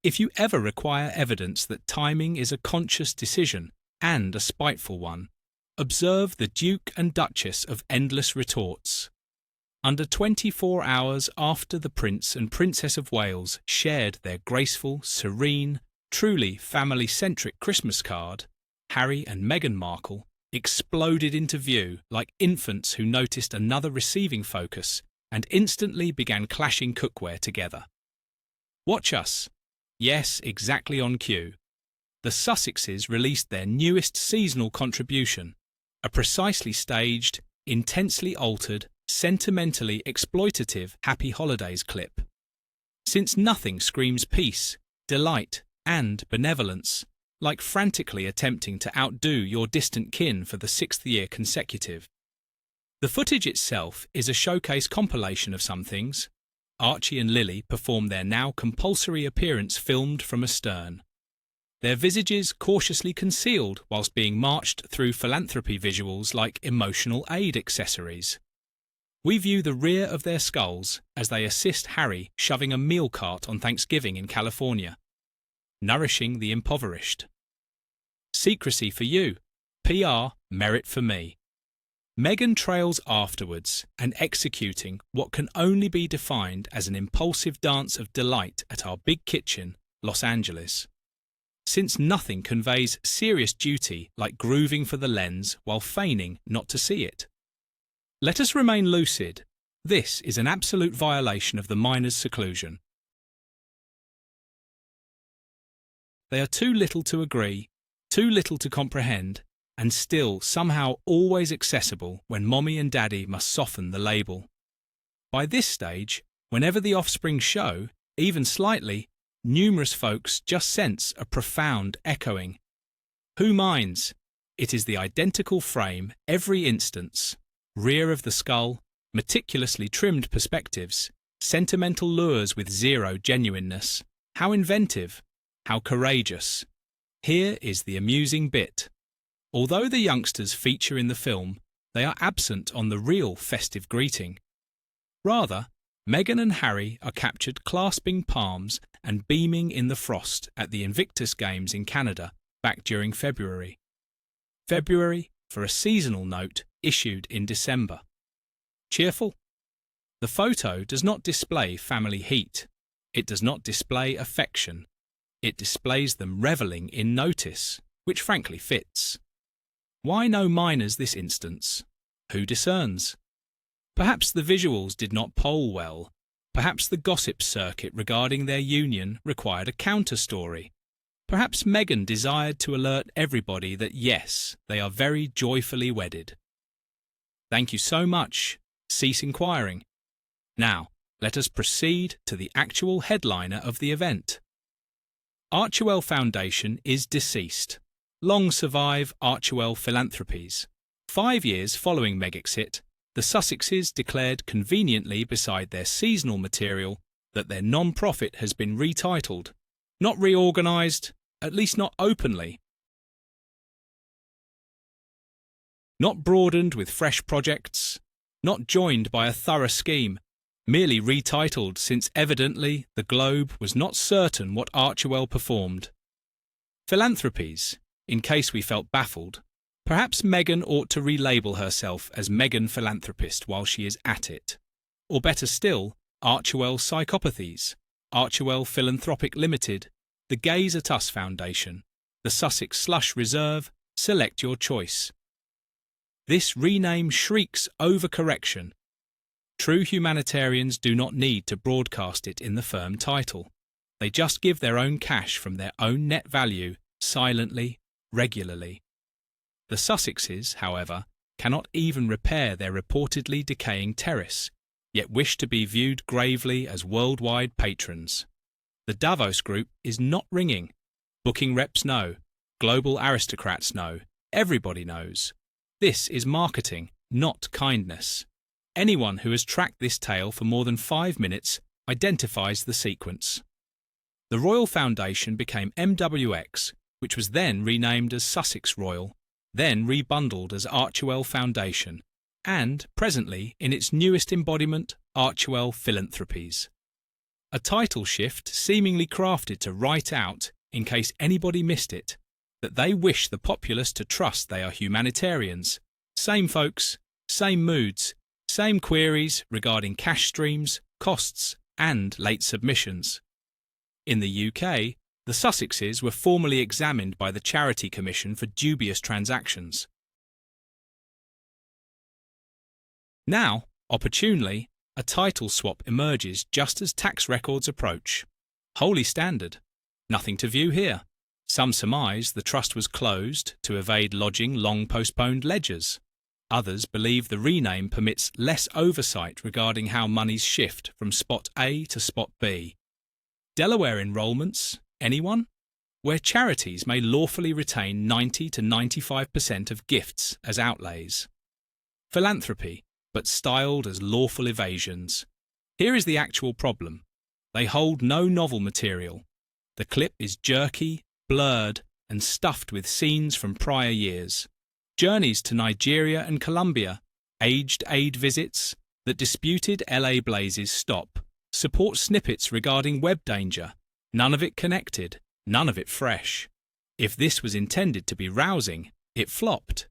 If you ever require evidence that timing is a conscious decision and a spiteful one, observe the Duke and Duchess of Endless Retorts. Under 24 hours after the Prince and Princess of Wales shared their graceful, serene, truly family-centric Christmas card, Harry and Meghan Markle exploded into view like infants who noticed another receiving focus and instantly began clashing cookware together. Watch us. Yes, exactly on cue. The Sussexes released their newest seasonal contribution, a precisely staged, intensely altered, sentimentally exploitative Happy Holidays clip. Since nothing screams peace, delight, and benevolence, like frantically attempting to outdo your distant kin for the 6th year consecutive. The footage itself is a showcase compilation of some things. Archie and Lily perform their now compulsory appearance filmed from astern. Their visages cautiously concealed whilst being marched through philanthropy visuals like emotional aid accessories. We view the rear of their skulls as they assist Harry shoving a meal cart on Thanksgiving in California, nourishing the impoverished. Secrecy for you, PR merit for me. Meghan trails afterwards and executing what can only be defined as an impulsive dance of delight at our big kitchen, Los Angeles. Since nothing conveys serious duty like grooving for the lens while feigning not to see it. Let us remain lucid. This is an absolute violation of the minor's seclusion. They are too little to agree, too little to comprehend, and still somehow always accessible when mommy and daddy must soften the label. By this stage, whenever the offspring show, even slightly, numerous folks just sense a profound echoing. Who minds? It is the identical frame every instance, rear of the skull, meticulously trimmed perspectives, sentimental lures with zero genuineness. How inventive, how courageous. Here is the amusing bit. Although the youngsters feature in the film, they are absent on the real festive greeting. Rather, Meghan and Harry are captured clasping palms and beaming in the frost at the Invictus Games in Canada back during February. February, for a seasonal note, issued in December. Cheerful? The photo does not display family heat. It does not display affection. It displays them revelling in notice, which frankly fits. Why no minors this instance? Who discerns? Perhaps the visuals did not poll well. Perhaps the gossip circuit regarding their union required a counter-story. Perhaps Meghan desired to alert everybody that yes, they are very joyfully wedded. Thank you so much. Cease inquiring. Now, let us proceed to the actual headliner of the event. Archewell Foundation is deceased. Long survive Archewell Philanthropies. 5 years following Megxit, the Sussexes declared conveniently beside their seasonal material that their non-profit has been retitled, not reorganised, at least not openly, not broadened with fresh projects, not joined by a thorough scheme, merely retitled since evidently the Globe was not certain what Archewell performed. Philanthropies, in case we felt baffled. Perhaps Meghan ought to relabel herself as Meghan Philanthropist while she is at it. Or better still, Archewell Psychopathies, Archewell Philanthropic Limited, the Gaze at Us Foundation, the Sussex Slush Reserve, select your choice. This rename shrieks overcorrection. True humanitarians do not need to broadcast it in the firm title. They just give their own cash from their own net value, silently, regularly. The Sussexes, however, cannot even repair their reportedly decaying terrace, yet wish to be viewed gravely as worldwide patrons. The Davos Group is not ringing. Booking reps know. Global aristocrats know. Everybody knows. This is marketing, not kindness. Anyone who has tracked this tale for more than 5 minutes identifies the sequence. The Royal Foundation became MWX, which was then renamed as Sussex Royal, then rebundled as Archewell Foundation, and, presently, in its newest embodiment, Archewell Philanthropies. A title shift seemingly crafted to write out, in case anybody missed it, that they wish the populace to trust they are humanitarians. Same folks, same moods, same queries regarding cash streams, costs, and late submissions. In the UK, the Sussexes were formally examined by the Charity Commission for dubious transactions. Now, opportunely, a title swap emerges just as tax records approach. Wholly standard. Nothing to view here. Some surmise the trust was closed to evade lodging long-postponed ledgers. Others believe the rename permits less oversight regarding how monies shift from spot A to spot B. Delaware enrolments, anyone? Where charities may lawfully retain 90 to 95% of gifts as outlays. Philanthropy, but styled as lawful evasions. Here is the actual problem. They hold no novel material. The clip is jerky, blurred, and stuffed with scenes from prior years. Journeys to Nigeria and Colombia, aged aid visits that disputed LA blazes stop, support snippets regarding web danger, none of it connected, none of it fresh. If this was intended to be rousing, it flopped.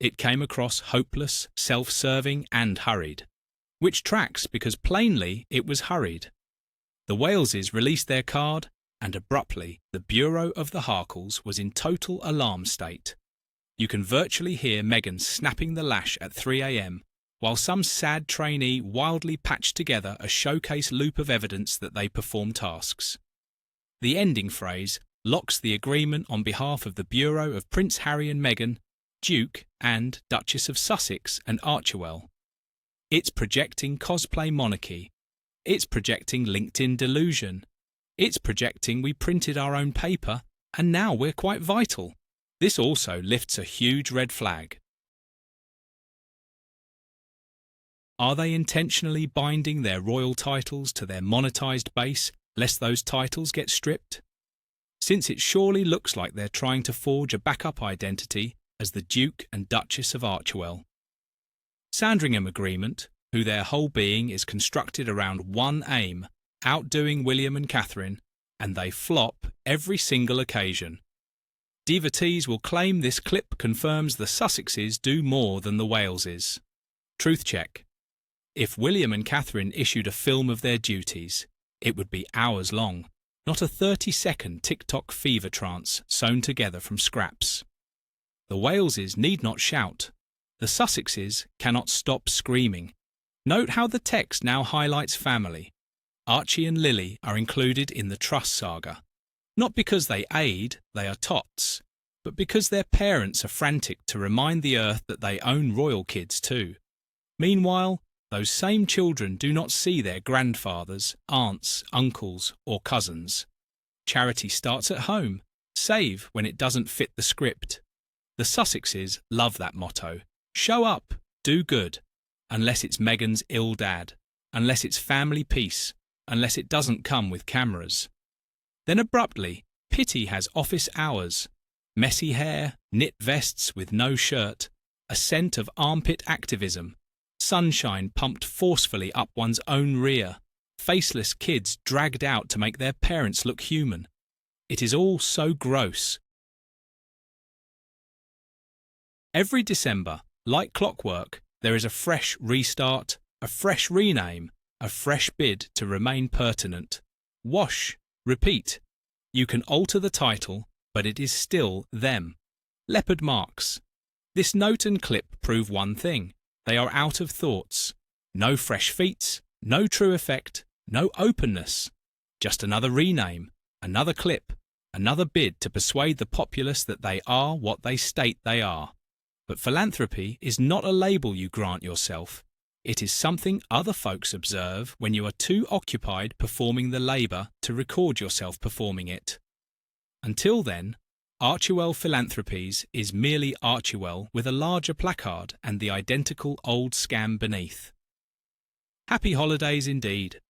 It came across hopeless, self-serving and hurried. Which tracks because plainly it was hurried. The Waleses released their card, and abruptly the Bureau of the Harkles was in total alarm state. You can virtually hear Meghan snapping the lash at 3 a.m, while some sad trainee wildly patched together a showcase loop of evidence that they perform tasks. The ending phrase locks the agreement on behalf of the Bureau of Prince Harry and Meghan, Duke and Duchess of Sussex and Archewell. It's projecting cosplay monarchy. It's projecting LinkedIn delusion. It's projecting we printed our own paper and now we're quite vital. This also lifts a huge red flag. Are they intentionally binding their royal titles to their monetised base lest those titles get stripped? Since it surely looks like they're trying to forge a backup identity as the Duke and Duchess of Archewell. Sandringham Agreement, who their whole being is constructed around one aim, outdoing William and Catherine, and they flop every single occasion. Devotees will claim this clip confirms the Sussexes do more than the Waleses. Truth check. If William and Catherine issued a film of their duties, it would be hours long, not a 30-second TikTok fever trance sewn together from scraps. The Waleses need not shout. The Sussexes cannot stop screaming. Note how the text now highlights family. Archie and Lily are included in the Truss saga. Not because they aid, they are tots, but because their parents are frantic to remind the earth that they own royal kids too. Meanwhile, those same children do not see their grandfathers, aunts, uncles, or cousins. Charity starts at home. Save when it doesn't fit the script. The Sussexes love that motto. Show up, do good. Unless it's Meghan's ill dad. Unless it's family peace. Unless it doesn't come with cameras. Then abruptly, Pity has office hours. Messy hair, knit vests with no shirt, a scent of armpit activism, sunshine pumped forcefully up one's own rear, faceless kids dragged out to make their parents look human. It is all so gross. Every December, like clockwork, there is a fresh restart, a fresh rename, a fresh bid to remain pertinent. Wash, repeat. You can alter the title, but it is still them. Leopard marks. This note and clip prove one thing. They are out of thoughts. No fresh feats, no true effect, no openness. Just another rename, another clip, another bid to persuade the populace that they are what they state they are. But philanthropy is not a label you grant yourself. It is something other folks observe when you are too occupied performing the labour to record yourself performing it. Until then, Archewell Philanthropies is merely Archewell with a larger placard and the identical old scam beneath. Happy holidays indeed.